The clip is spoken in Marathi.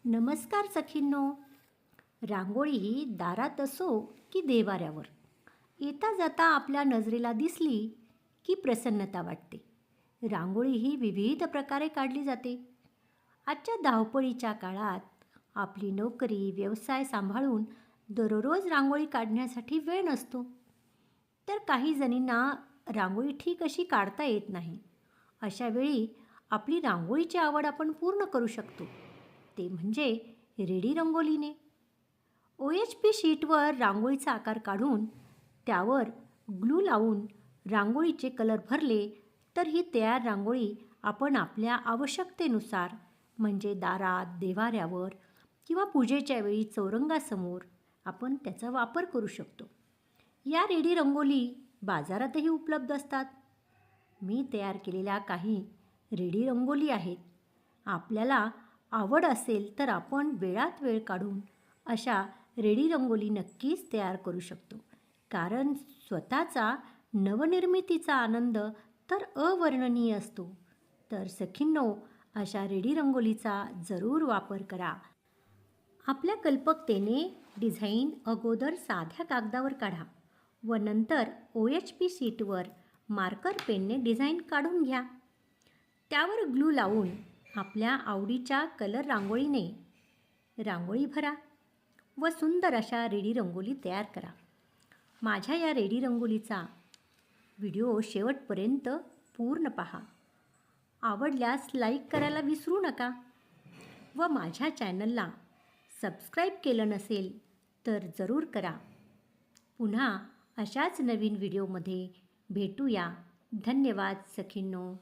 नमस्कार सखींनो. रांगोळी ही दारात असो की देवाऱ्यावर, येता जाता आपल्या नजरेला दिसली की प्रसन्नता वाटते. रांगोळी ही विविध प्रकारे काढली जाते. आजच्या धावपळीच्या काळात आपली नोकरी व्यवसाय सांभाळून दररोज रांगोळी काढण्यासाठी वेळ नसतो. तर काही जणींना रांगोळी ठीक अशी काढता येत नाही. अशा वेळी आपली रांगोळीची आवड आपण पूर्ण करू शकतो, ते म्हणजे रेडी रंगोलीने. OHP शीटवर रांगोळीचा आकार काढून त्यावर ग्लू लावून रांगोळीचे कलर भरले तर ही तयार रांगोळी आपण आपल्या आवश्यकतेनुसार, म्हणजे दारात, देवाऱ्यावर किंवा पूजेच्या वेळी चौरंगासमोर आपण त्याचा वापर करू शकतो. या रेडी रंगोली बाजारातही उपलब्ध असतात. मी तयार केलेल्या काही रेडी रंगोली आहेत. आपल्याला आवड असेल तर आपण वेळात वेळ काढून अशा रेडी रंगोली नक्कीच तयार करू शकतो. कारण स्वतःचा नवनिर्मितीचा आनंद तर अवर्णनीय असतो. तर सखींनो, अशा रेडी रंगोलीचा जरूर वापर करा. आपल्या कल्पकतेने डिझाईन अगोदर साध्या कागदावर काढा व नंतर OHP शीटवर मार्कर पेनने डिझाईन काढून घ्या. त्यावर ग्लू लावून आपल्या आवडीच्या कलर रांगोळीने रांगोळी भरा व सुंदर अशा रेडी रंगोली तयार करा. माझ्या या रेडी रंगोलीचा व्हिडिओ शेवटपर्यंत पूर्ण पहा. आवडल्यास लाईक करायला विसरू नका व माझ्या चॅनलला सबस्क्राईब केलं नसेल तर जरूर करा. पुन्हा अशाच नवीन व्हिडिओमध्ये भेटूया. धन्यवाद सखींनो.